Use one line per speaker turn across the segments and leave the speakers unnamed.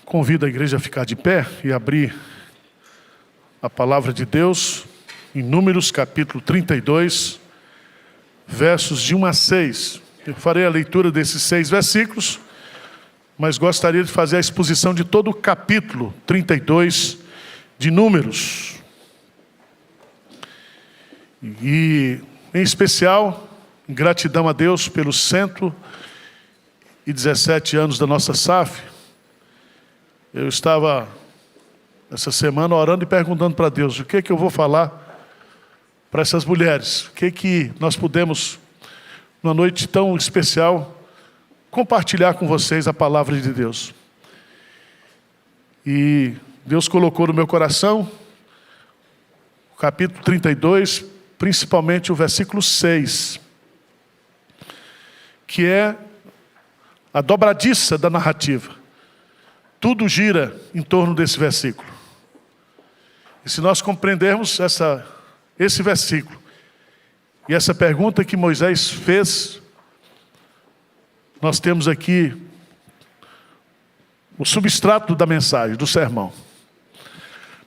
Convido a igreja a ficar de pé e abrir a palavra de Deus em Números capítulo 32, versos de 1 a 6. Eu farei a leitura desses 6 versículos, mas gostaria de fazer a exposição de todo o capítulo 32 de Números. E, em especial, gratidão a Deus pelos 117 anos da nossa SAF. Eu estava, essa semana, orando e perguntando para Deus, o que eu vou falar para essas mulheres? O que nós podemos, numa noite tão especial, compartilhar com vocês a palavra de Deus. E Deus colocou no meu coração, o capítulo 32, principalmente o versículo 6, que é a dobradiça da narrativa. Tudo gira em torno desse versículo. E se nós compreendermos esse versículo e essa pergunta que Moisés fez, nós temos aqui o substrato da mensagem, do sermão.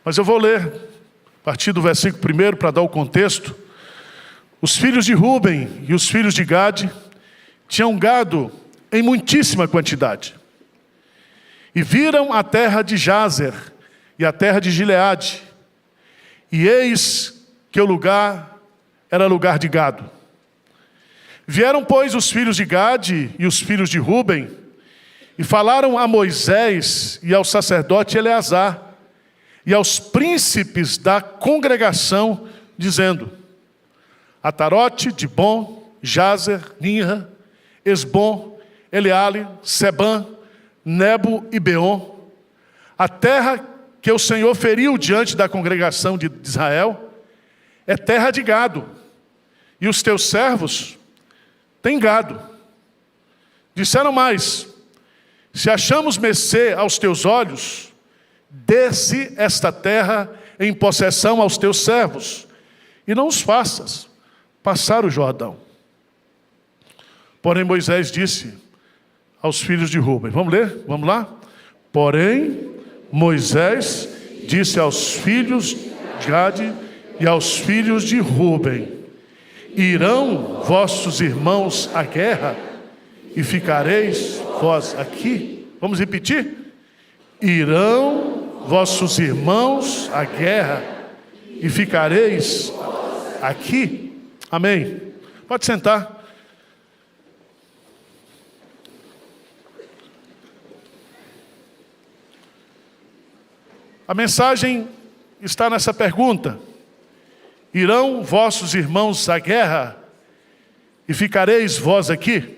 Mas eu vou ler, a partir do versículo 1, para dar o contexto. Os filhos de Ruben e os filhos de Gade tinham gado em muitíssima quantidade. E viram a terra de Jazer e a terra de Gileade. E eis que o lugar era lugar de gado. Vieram, pois, os filhos de Gade e os filhos de Ruben, e falaram a Moisés e ao sacerdote Eleazar, e aos príncipes da congregação, dizendo: Atarote, Dibom, Jazer, Ninra, Esbom, Eleale, Sebã, Nebo e Beon, a terra que o Senhor feriu diante da congregação de Israel, é terra de gado, e os teus servos têm gado. Disseram mais: se achamos mercê aos teus olhos, dê-se esta terra em possessão aos teus servos, e não os faças passar o Jordão. Porém Moisés disse aos filhos de Ruben, vamos ler? Vamos lá? Porém Moisés disse aos filhos de Gade e aos filhos de Ruben: irão vossos irmãos à guerra e ficareis vós aqui? Vamos repetir? Irão vossos irmãos à guerra e ficareis aqui? Amém. Pode sentar. A mensagem está nessa pergunta: irão vossos irmãos à guerra e ficareis vós aqui?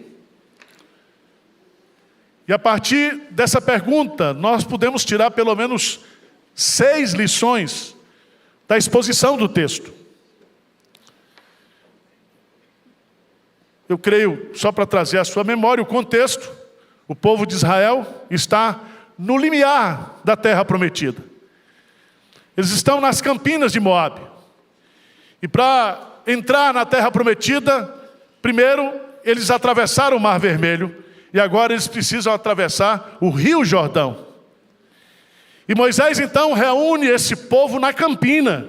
E a partir dessa pergunta, nós podemos tirar pelo menos 6 lições da exposição do texto. Eu creio, só para trazer à sua memória o contexto, o povo de Israel está no limiar da terra prometida. Eles estão nas campinas de Moabe. E para entrar na terra prometida, primeiro eles atravessaram o Mar Vermelho, e agora eles precisam atravessar o Rio Jordão. E Moisés então reúne esse povo na campina.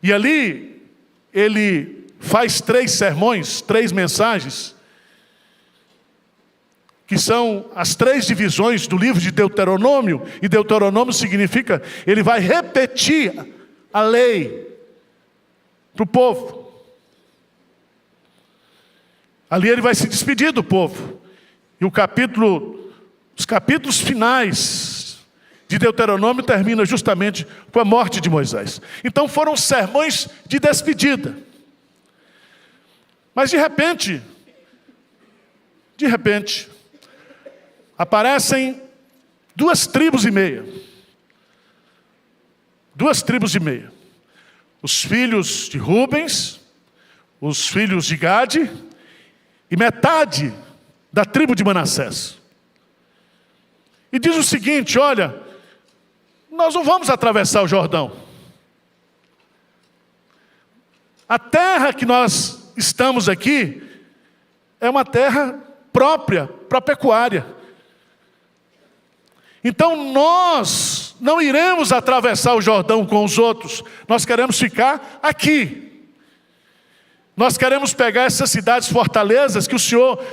E ali ele faz 3 sermões, 3 mensagens, que são as 3 divisões do livro de Deuteronômio. E Deuteronômio significa, ele vai repetir a lei para o povo. Ali ele vai se despedir do povo. E os capítulos finais de Deuteronômio terminam justamente com a morte de Moisés. Então foram sermões de despedida. Mas de repente, aparecem 2 tribos e meia. 2 tribos e meia. Os filhos de Rubens, os filhos de Gade e metade da tribo de Manassés. E diz o seguinte: olha, nós não vamos atravessar o Jordão. A terra que nós estamos aqui é uma terra própria para a pecuária. Então nós não iremos atravessar o Jordão com os outros. Nós queremos ficar aqui. Nós queremos pegar essas cidades fortalezas que o Senhor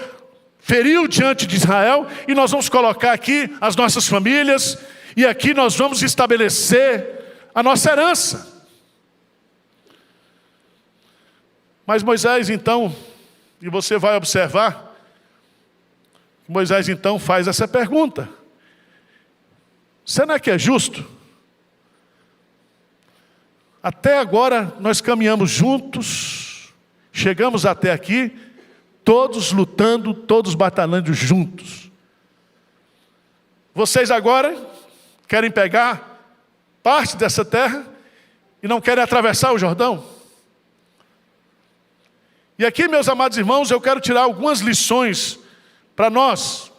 feriu diante de Israel, e nós vamos colocar aqui as nossas famílias, e aqui nós vamos estabelecer a nossa herança. Mas Moisés então, e você vai observar, Moisés então faz essa pergunta: será que é justo? Até agora nós caminhamos juntos, chegamos até aqui, todos lutando, todos batalhando juntos. Vocês agora querem pegar parte dessa terra e não querem atravessar o Jordão? E aqui, meus amados irmãos, eu quero tirar algumas lições para nós.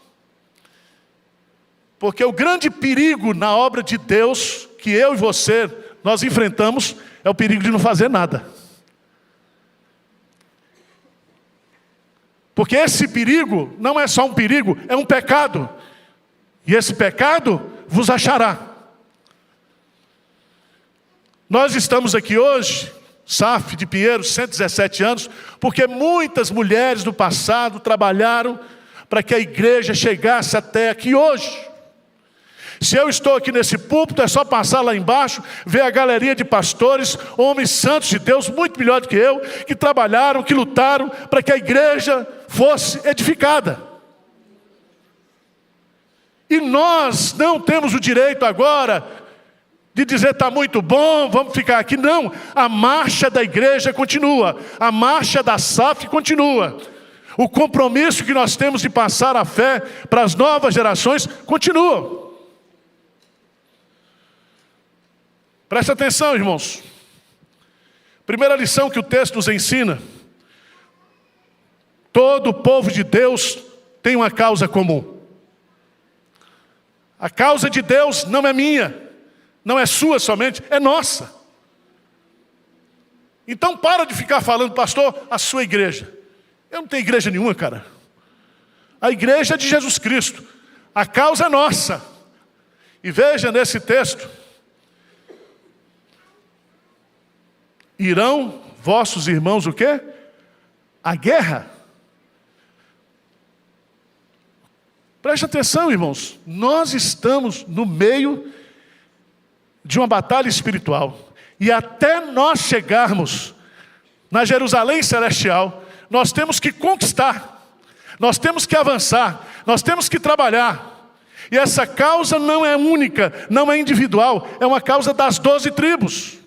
Porque o grande perigo na obra de Deus, que eu e você, nós enfrentamos, é o perigo de não fazer nada. Porque esse perigo não é só um perigo, é um pecado. E esse pecado vos achará. Nós estamos aqui hoje, SAF de Pinheiros, 117 anos, porque muitas mulheres do passado trabalharam para que a igreja chegasse até aqui hoje. Se eu estou aqui nesse púlpito, é só passar lá embaixo, ver a galeria de pastores, homens santos de Deus, muito melhor do que eu, que trabalharam, que lutaram para que a igreja fosse edificada. E nós não temos o direito agora de dizer está muito bom, vamos ficar aqui. Não, a marcha da igreja continua, a marcha da SAF continua. O compromisso que nós temos de passar a fé para as novas gerações continua. Preste atenção, irmãos. Primeira lição que o texto nos ensina: todo o povo de Deus tem uma causa comum. A causa de Deus não é minha, não é sua somente, é nossa. Então para de ficar falando, pastor, a sua igreja. Eu não tenho igreja nenhuma, cara. A igreja é de Jesus Cristo. A causa é nossa. E veja nesse texto: irão vossos irmãos o quê? A guerra. Preste atenção, irmãos. Nós estamos no meio de uma batalha espiritual. E até nós chegarmos na Jerusalém celestial, nós temos que conquistar. Nós temos que avançar. Nós temos que trabalhar. E essa causa não é única, não é individual. É uma causa das 12 tribos.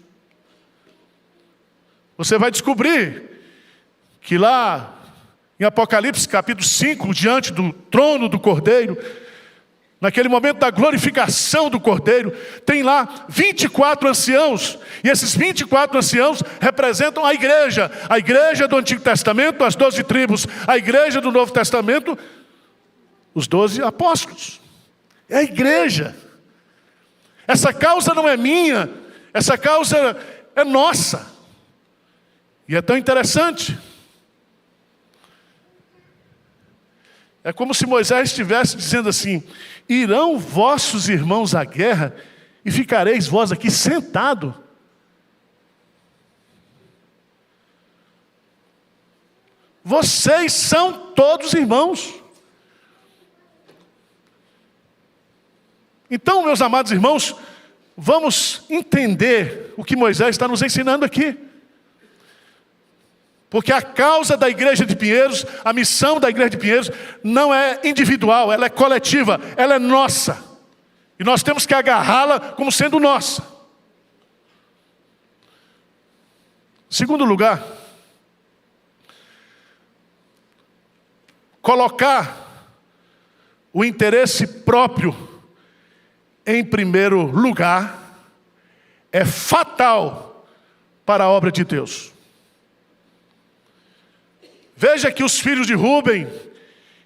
Você vai descobrir que lá em Apocalipse capítulo 5, diante do trono do Cordeiro, naquele momento da glorificação do Cordeiro, tem lá 24 anciãos. E esses 24 anciãos representam a igreja do Antigo Testamento, as 12 tribos, a igreja do Novo Testamento, os 12 apóstolos. É a igreja. Essa causa não é minha, essa causa é nossa. E é tão interessante. É como se Moisés estivesse dizendo assim: irão vossos irmãos à guerra e ficareis vós aqui sentado. Vocês são todos irmãos. Então, meus amados irmãos, vamos entender o que Moisés está nos ensinando aqui. Porque a causa da igreja de Pinheiros, a missão da igreja de Pinheiros, não é individual, ela é coletiva, ela é nossa. E nós temos que agarrá-la como sendo nossa. Segundo lugar, colocar o interesse próprio em primeiro lugar é fatal para a obra de Deus. Veja que os filhos de Rúben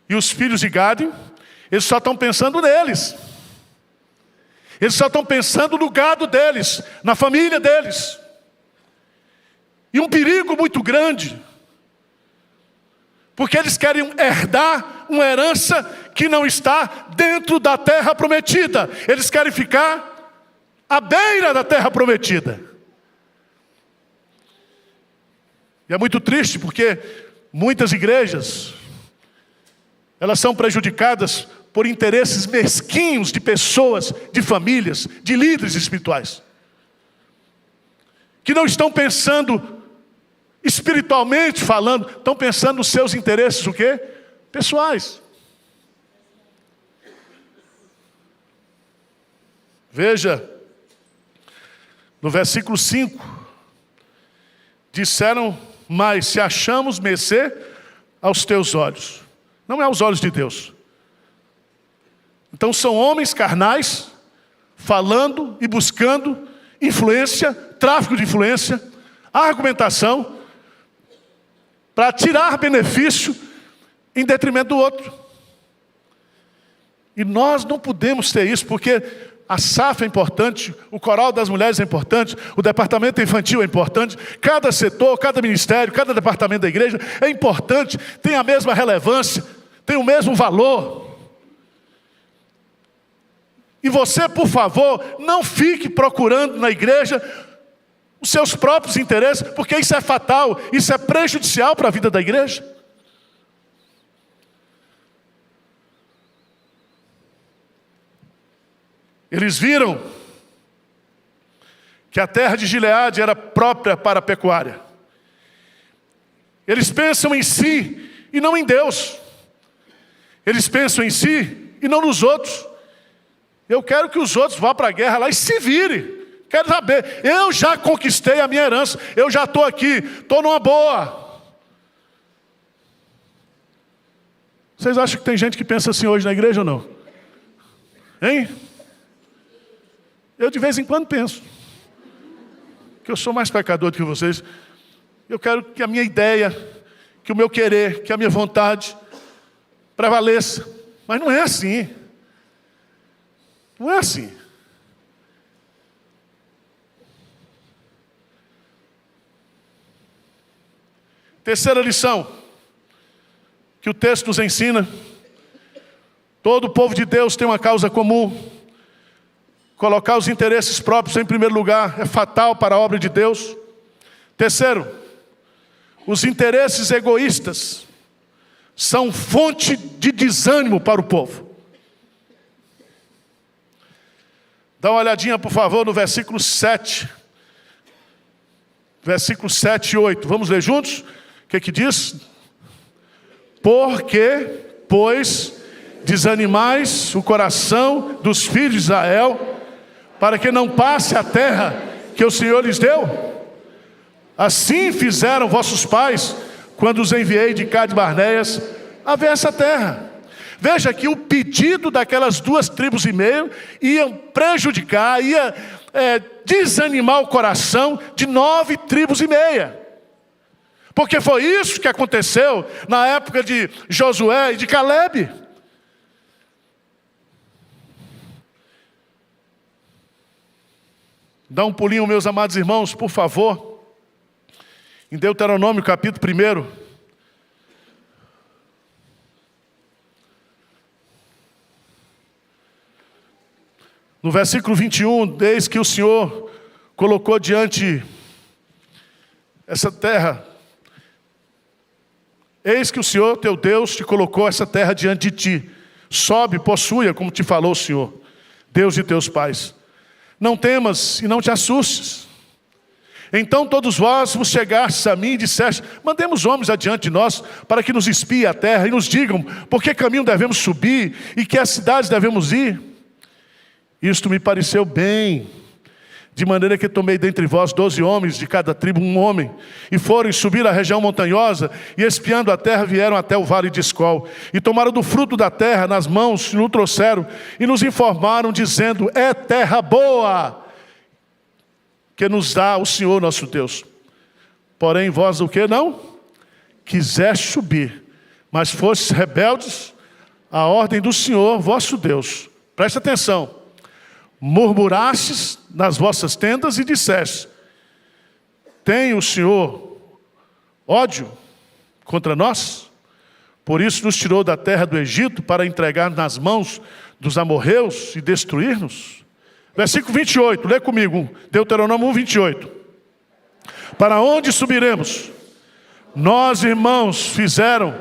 e os filhos de Gade, eles só estão pensando neles. Eles só estão pensando no gado deles, na família deles. E um perigo muito grande, porque eles querem herdar uma herança que não está dentro da terra prometida. Eles querem ficar à beira da terra prometida. E é muito triste porque muitas igrejas, elas são prejudicadas por interesses mesquinhos de pessoas, de famílias, de líderes espirituais, que não estão pensando espiritualmente falando, estão pensando nos seus interesses, o quê? Pessoais. Veja, no versículo 5, disseram, mas se achamos mercê aos teus olhos. Não é aos olhos de Deus. Então são homens carnais, falando e buscando influência, tráfico de influência, argumentação, para tirar benefício em detrimento do outro. E nós não podemos ter isso, porque a SAF é importante, o coral das mulheres é importante, o departamento infantil é importante, cada setor, cada ministério, cada departamento da igreja é importante, tem a mesma relevância, tem o mesmo valor. E você, por favor, não fique procurando na igreja os seus próprios interesses, porque isso é fatal, isso é prejudicial para a vida da igreja. Eles viram que a terra de Gileade era própria para a pecuária. Eles pensam em si e não em Deus. Eles pensam em si e não nos outros. Eu quero que os outros vá para a guerra lá e se virem. Quero saber, eu já conquistei a minha herança, eu já estou aqui, estou numa boa. Vocês acham que tem gente que pensa assim hoje na igreja ou não? Hein? Eu de vez em quando penso que eu sou mais pecador do que vocês. Eu quero que a minha ideia, que o meu querer, que a minha vontade prevaleça. Mas não é assim. Não é assim. Terceira lição que o texto nos ensina: todo o povo de Deus tem uma causa comum. Colocar os interesses próprios em primeiro lugar é fatal para a obra de Deus. Terceiro, os interesses egoístas são fonte de desânimo para o povo. Dá uma olhadinha, por favor, no versículo 7. Versículos 7 e 8. Vamos ler juntos? O que diz? Porque, pois, desanimais o coração dos filhos de Israel, para que não passe a terra que o Senhor lhes deu? Assim fizeram vossos pais, quando os enviei de Cádiz Barneias a ver essa terra. Veja que o pedido daquelas 2,5 tribos ia prejudicar, ia desanimar o coração de 9,5 tribos. Porque foi isso que aconteceu na época de Josué e de Calebe. Dá um pulinho, meus amados irmãos, por favor, em Deuteronômio capítulo 1. No versículo 21, eis que o Senhor colocou diante essa terra. Eis que o Senhor, teu Deus, te colocou essa terra diante de ti. Sobe, possua, como te falou o Senhor, Deus de teus pais. Não temas e não te assustes. Então todos vós vos chegastes a mim e disseste: mandemos homens adiante de nós, para que nos espiem a terra e nos digam por que caminho devemos subir e que as cidades devemos ir. Isto me pareceu bem, de maneira que tomei dentre vós 12 homens, de cada tribo um homem, e foram subir a região montanhosa, e espiando a terra vieram até o vale de Escol, e tomaram do fruto da terra nas mãos, e nos trouxeram, e nos informaram, dizendo: é terra boa, que nos dá o Senhor nosso Deus. Porém vós o que não? Quiseste subir, mas fostes rebeldes à ordem do Senhor vosso Deus. Presta atenção. Murmurastes nas vossas tendas e disseste: tem o Senhor ódio contra nós? Por isso nos tirou da terra do Egito para entregar nas mãos dos amorreus e destruir-nos. Versículo 28, lê comigo, Deuteronômio 1, 28. Para onde subiremos? Nós, irmãos, fizeram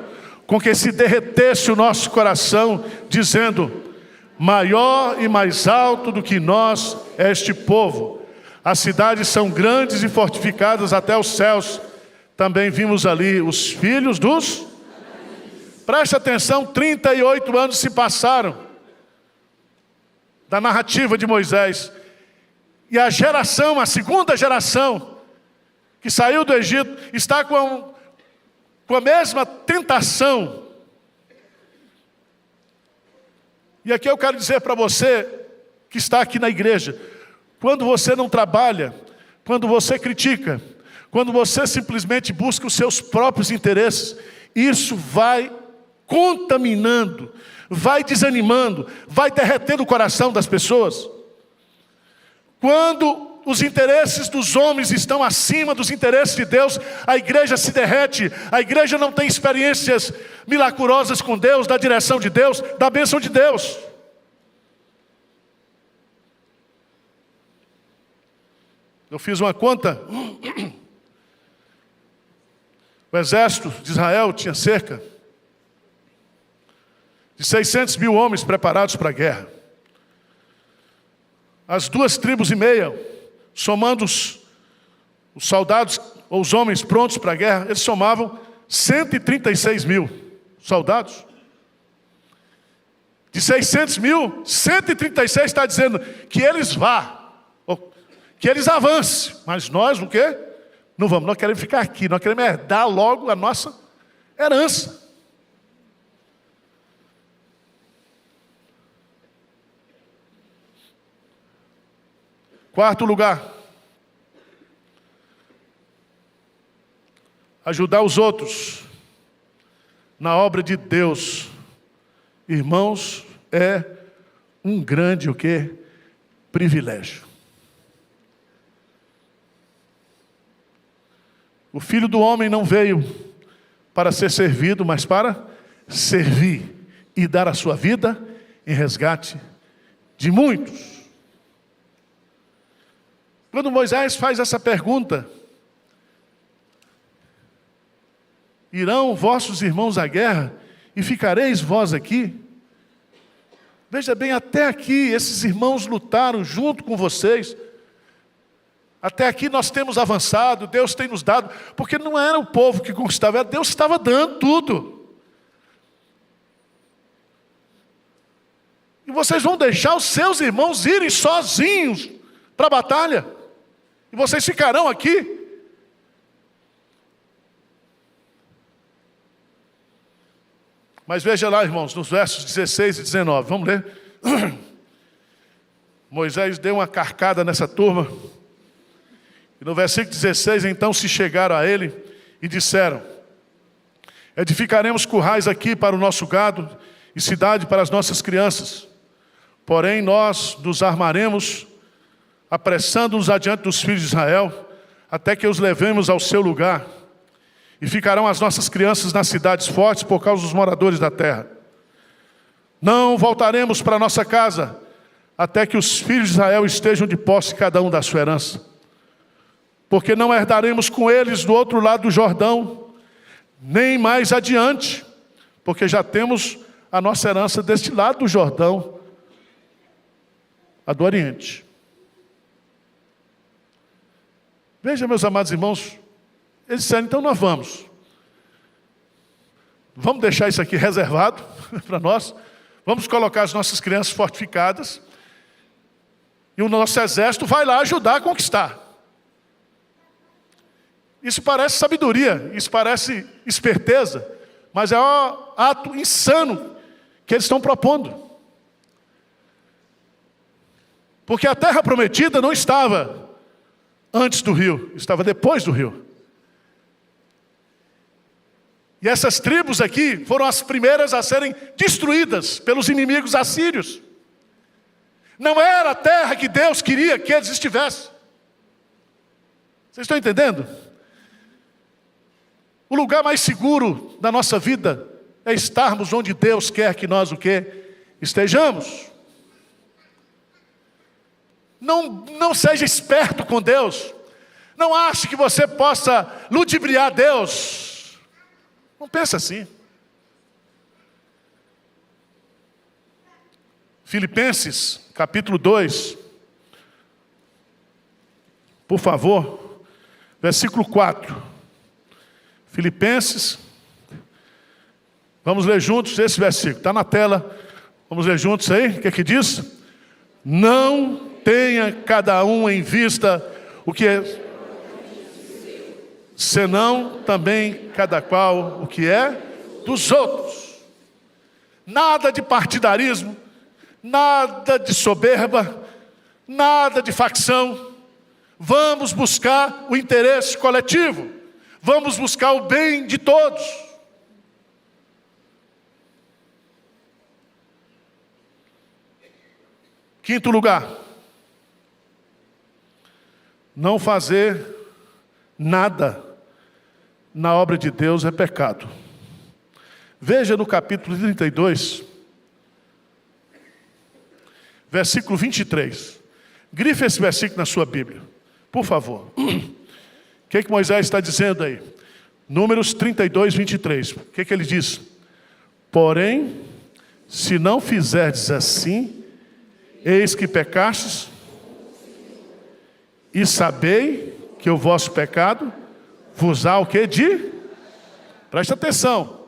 com que se derretesse o nosso coração, dizendo: maior e mais alto do que nós é este povo. As cidades são grandes e fortificadas até os céus. Também vimos ali os filhos dos... Preste atenção, 38 anos se passaram da narrativa de Moisés. E a geração, a segunda geração, que saiu do Egito, está com a mesma tentação. E aqui eu quero dizer para você, que está aqui na igreja, quando você não trabalha, quando você critica, quando você simplesmente busca os seus próprios interesses, isso vai contaminando, vai desanimando, vai derretendo o coração das pessoas. Quando os interesses dos homens estão acima dos interesses de Deus, a igreja se derrete, a igreja não tem experiências milagrosas com Deus, da direção de Deus, da bênção de Deus. Eu fiz uma conta, o exército de Israel tinha cerca de 600 mil homens preparados para a guerra. As 2,5 tribos, somando os soldados, ou os homens prontos para a guerra, eles somavam 136 mil soldados. De 600 mil, 136 está dizendo que eles vá, que eles avancem. Mas nós, o quê? Não vamos, nós queremos ficar aqui, nós queremos herdar logo a nossa herança. Quarto lugar, ajudar os outros na obra de Deus. Irmãos, é um grande o quê? Privilégio. O Filho do Homem não veio para ser servido, mas para servir e dar a sua vida em resgate de muitos. Quando Moisés faz essa pergunta: irão vossos irmãos à guerra e ficareis vós aqui? Veja bem, até aqui esses irmãos lutaram junto com vocês. Até aqui nós temos avançado, Deus tem nos dado, porque não era o povo que conquistava, era Deus que estava dando tudo. E vocês vão deixar os seus irmãos irem sozinhos para a batalha? E vocês ficarão aqui? Mas veja lá, irmãos, nos versos 16 e 19, vamos ler. Moisés deu uma carcada nessa turma. E no versículo 16, então se chegaram a ele e disseram: edificaremos currais aqui para o nosso gado e cidade para as nossas crianças. Porém nós nos armaremos, apressando-nos adiante dos filhos de Israel, até que os levemos ao seu lugar. E ficarão as nossas crianças nas cidades fortes por causa dos moradores da terra. Não voltaremos para nossa casa, até que os filhos de Israel estejam de posse cada um da sua herança. Porque não herdaremos com eles do outro lado do Jordão, nem mais adiante, porque já temos a nossa herança deste lado do Jordão, a do Oriente. Veja, meus amados irmãos, eles disseram: então nós vamos deixar isso aqui reservado para nós, vamos colocar as nossas crianças fortificadas, e o nosso exército vai lá ajudar a conquistar. Isso parece sabedoria, isso parece esperteza, mas é um ato insano que eles estão propondo. Porque a terra prometida não estava antes do rio, estava depois do rio. E essas tribos aqui foram as primeiras a serem destruídas pelos inimigos assírios. Não era a terra que Deus queria que eles estivessem. Vocês estão entendendo? O lugar mais seguro da nossa vida é estarmos onde Deus quer que nós o quê? Estejamos. Não seja esperto com Deus. Não ache que você possa ludibriar Deus. Não pense assim. Filipenses, capítulo 2. Por favor, versículo 4. Filipenses. Vamos ler juntos esse versículo. Está na tela. Vamos ler juntos aí. O que é que diz? Não tenha cada um em vista o que é, senão também cada qual o que é dos outros. Nada de partidarismo, nada de soberba, nada de facção. Vamos buscar o interesse coletivo. Vamos buscar o bem de todos. Quinto lugar. Não fazer nada na obra de Deus é pecado. Veja no capítulo 32, versículo 23. Grife esse versículo na sua Bíblia, por favor. O que Moisés está dizendo aí? Números 32, 23. O que ele diz? Porém, se não fizerdes assim, eis que pecastes, e sabei que o vosso pecado vos há o que de? Presta atenção.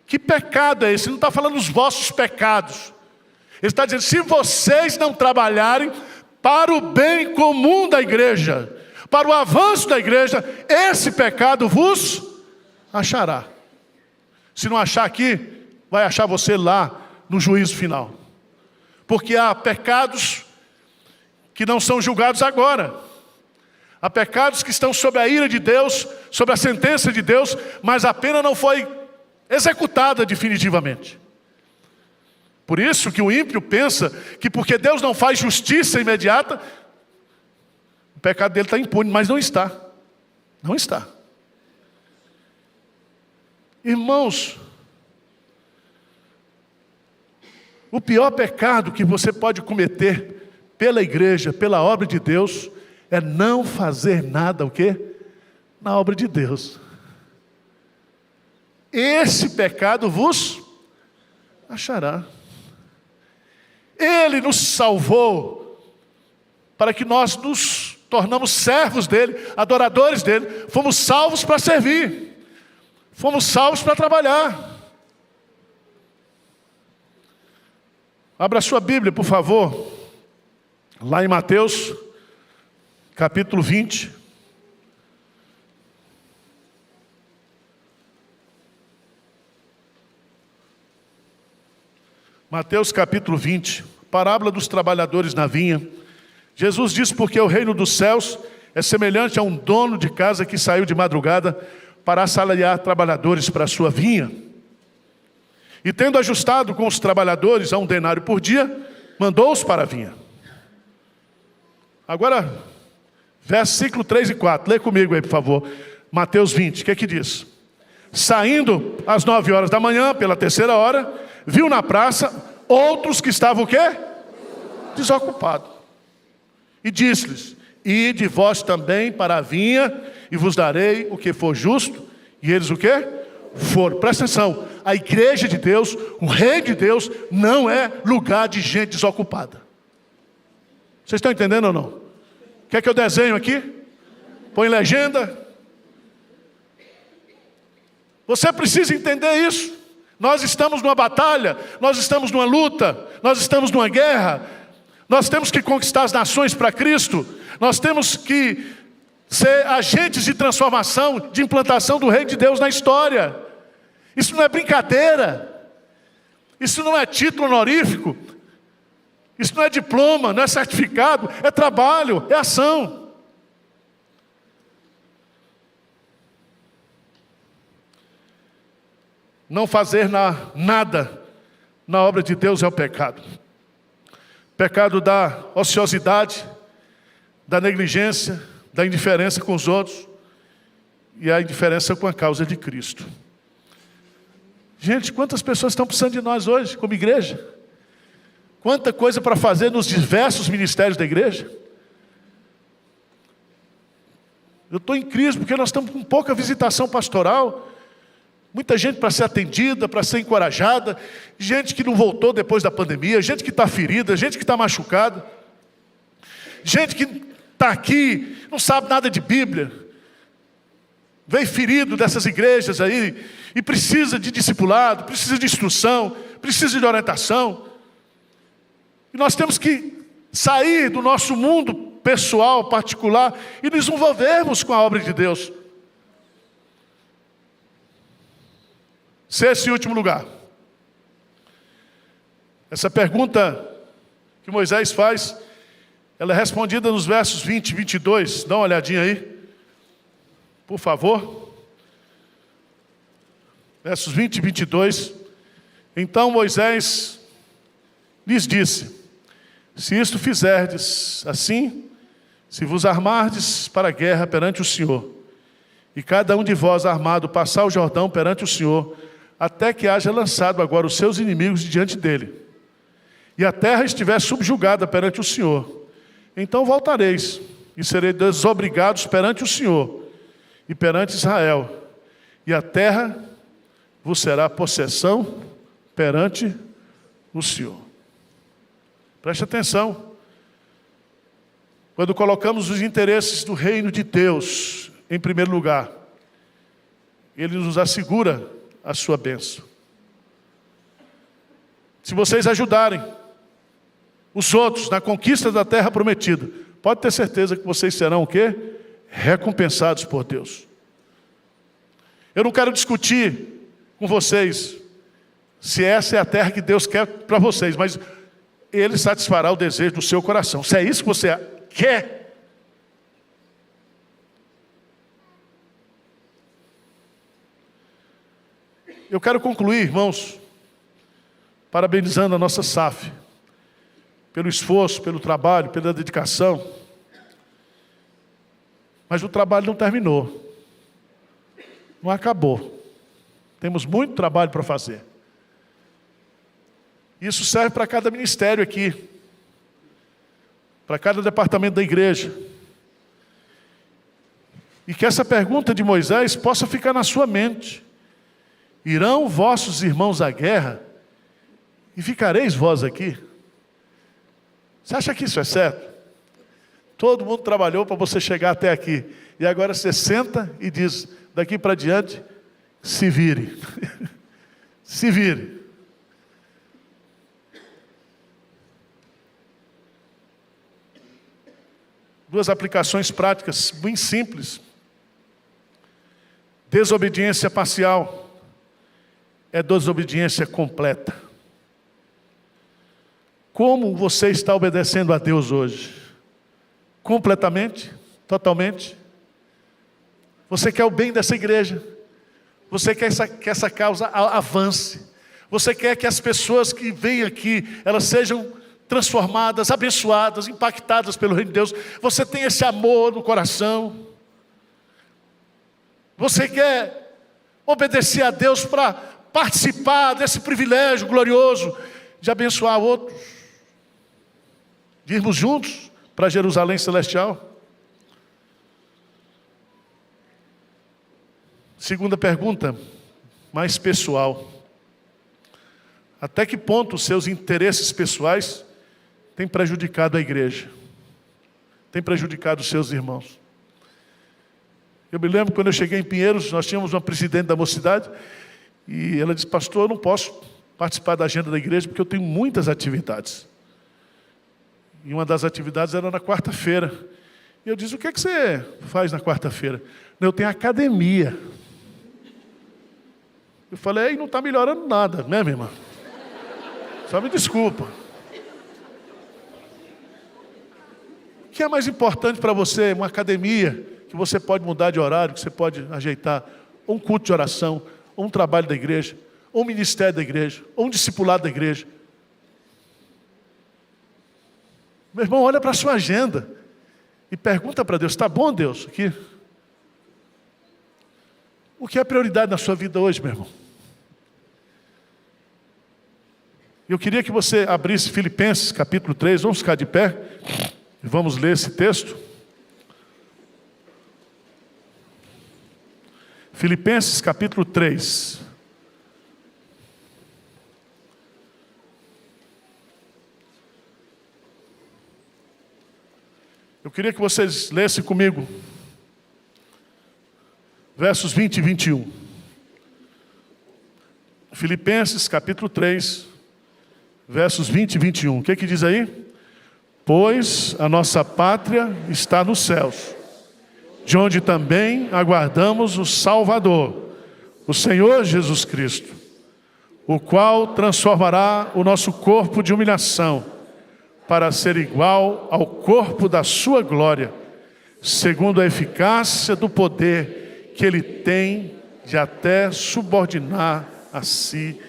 Que pecado é esse? Ele não está falando dos vossos pecados. Ele está dizendo, se vocês não trabalharem para o bem comum da igreja, para o avanço da igreja, esse pecado vos achará. Se não achar aqui, vai achar você lá no juízo final. Porque há pecados que não são julgados agora. Há pecados que estão sob a ira de Deus, sob a sentença de Deus, mas a pena não foi executada definitivamente. Por isso que o ímpio pensa que porque Deus não faz justiça imediata, o pecado dele está impune, mas não está. Não está. Irmãos, o pior pecado que você pode cometer pela igreja, pela obra de Deus, é não fazer nada, o quê? Na obra de Deus. Esse pecado vos achará. Ele nos salvou para que nós nos tornamos servos dele, adoradores dele. Fomos salvos para servir. Fomos salvos para trabalhar. Abra a sua Bíblia, por favor. Lá em Mateus, capítulo 20. Mateus capítulo 20, parábola dos trabalhadores na vinha. Jesus diz, porque o reino dos céus é semelhante a um dono de casa que saiu de madrugada para assalariar trabalhadores para a sua vinha. E tendo ajustado com os trabalhadores a 1 denário por dia, mandou-os para a vinha. Agora, versículo 3 e 4, lê comigo aí, por favor. Mateus 20, o que é que diz? Saindo às 9 horas da manhã, pela terceira hora, viu na praça outros que estavam o quê? Desocupados. E disse-lhes, ide vós também para a vinha, e vos darei o que for justo. E eles o quê? Foram. Presta atenção, a igreja de Deus, o reino de Deus, não é lugar de gente desocupada. Vocês estão entendendo ou não? Quer que eu desenho aqui? Põe legenda. Você precisa entender isso. Nós estamos numa batalha, nós estamos numa luta, nós estamos numa guerra. Nós temos que conquistar as nações para Cristo. Nós temos que ser agentes de transformação, de implantação do reino de Deus na história. Isso não é brincadeira. Isso não é título honorífico. Isso não é diploma, não é certificado, é trabalho, é ação. Não fazer nada na obra de Deus é o pecado. Pecado da ociosidade, da negligência, da indiferença com os outros e a indiferença com a causa de Cristo. Gente, quantas pessoas estão precisando de nós hoje, como igreja? Quanta coisa para fazer nos diversos ministérios da igreja. Eu estou em crise porque nós estamos com pouca visitação pastoral. Muita gente para ser atendida, para ser encorajada. Gente que não voltou depois da pandemia. Gente que está ferida, gente que está machucada. Gente que está aqui, não sabe nada de Bíblia. Veio ferido dessas igrejas aí e precisa de discipulado, precisa de instrução, precisa de orientação. E nós temos que sair do nosso mundo pessoal, particular, e nos envolvermos com a obra de Deus. Sexto e último lugar. Essa pergunta que Moisés faz, ela é respondida nos versos 20 e 22. Dá uma olhadinha aí, por favor. Versos 20 e 22. Então Moisés lhes disse: se isto fizerdes assim, se vos armardes para a guerra perante o Senhor, e cada um de vós armado passar o Jordão perante o Senhor, até que haja lançado agora os seus inimigos diante dele, e a terra estiver subjugada perante o Senhor, então voltareis, e sereis desobrigados perante o Senhor, e perante Israel, e a terra vos será possessão perante o Senhor. Preste atenção. Quando colocamos os interesses do reino de Deus em primeiro lugar, Ele nos assegura a sua bênção. Se vocês ajudarem os outros na conquista da terra prometida, pode ter certeza que vocês serão o quê? Recompensados por Deus. Eu não quero discutir com vocês se essa é a terra que Deus quer para vocês, mas Ele satisfará o desejo do seu coração. Se é isso que você quer, eu quero concluir, irmãos, parabenizando a nossa SAF, pelo esforço, pelo trabalho, pela dedicação. Mas o trabalho não terminou, não acabou. Temos muito trabalho para fazer. Isso serve para cada ministério aqui, para cada departamento da igreja. E que essa pergunta de Moisés possa ficar na sua mente: irão vossos irmãos à guerra e ficareis vós aqui? Você acha que isso é certo? Todo mundo trabalhou para você chegar até aqui, e agora você senta e diz: daqui para diante, se vire. Se vire. Duas aplicações práticas bem simples. Desobediência parcial é desobediência completa. Como você está obedecendo a Deus hoje? Completamente? Totalmente? Você quer o bem dessa igreja? Você quer que essa causa avance? Você quer que as pessoas que vêm aqui, elas sejam transformadas, abençoadas, impactadas pelo reino de Deus? Você tem esse amor no coração? Você quer obedecer a Deus para participar desse privilégio glorioso de abençoar outros? De irmos juntos para Jerusalém Celestial? Segunda pergunta, mais pessoal. Até que ponto os seus interesses pessoais têm prejudicado a igreja? Têm prejudicado os seus irmãos? Eu me lembro quando eu cheguei em Pinheiros, nós tínhamos uma presidente da mocidade, e ela disse: pastor, eu não posso participar da agenda da igreja porque eu tenho muitas atividades. E uma das atividades era na quarta-feira. E eu disse: o que é que você faz na quarta-feira? Eu tenho academia. Eu falei: não está melhorando nada, né, minha irmã? Só me desculpa. O que é mais importante para você? Uma academia que você pode mudar de horário, que você pode ajeitar, ou um culto de oração, ou um trabalho da igreja, ou um ministério da igreja, ou um discipulado da igreja. Meu irmão, olha para a sua agenda e pergunta para Deus: está bom, Deus, aqui? O que é prioridade na sua vida hoje, meu irmão? Eu queria que você abrisse Filipenses capítulo 3, vamos ficar de pé e vamos ler esse texto. Filipenses capítulo 3. Eu queria que vocês lessem comigo versos 20 e 21. Filipenses capítulo 3, versos 20 e 21. O que diz aí? Pois a nossa pátria está nos céus, de onde também aguardamos o Salvador, o Senhor Jesus Cristo, o qual transformará o nosso corpo de humilhação para ser igual ao corpo da sua glória, segundo a eficácia do poder que ele tem de até subordinar a si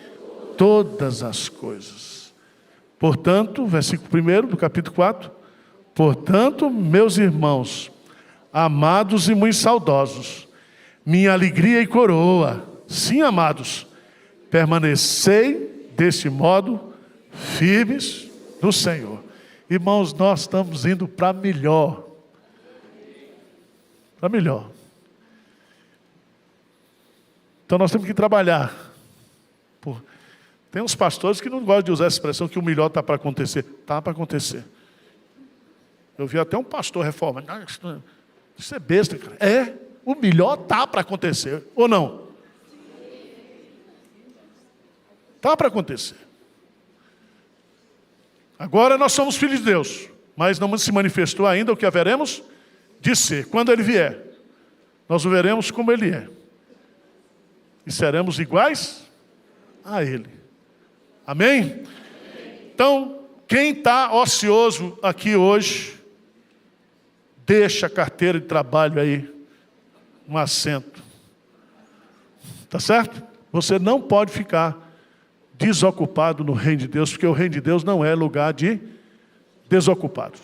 todas as coisas. Portanto, versículo 1 do capítulo 4, portanto, meus irmãos, amados e muito saudosos, minha alegria e coroa, sim, amados, permanecei deste modo firmes no Senhor. Irmãos, nós estamos indo para melhor. Para melhor. Então nós temos que trabalhar. Tem uns pastores que não gostam de usar essa expressão que o melhor está para acontecer. Está para acontecer. Eu vi até um pastor reformado. Isso é besta, cara. O melhor está para acontecer. Ou não? Está para acontecer. Agora nós somos filhos de Deus, mas não se manifestou ainda o que haveremos de ser. Quando Ele vier, nós o veremos como Ele é. E seremos iguais a Ele. Amém? Então, quem está ocioso aqui hoje, deixa a carteira de trabalho aí, um assento. Tá certo? Você não pode ficar desocupado no reino de Deus, porque o reino de Deus não é lugar de desocupados.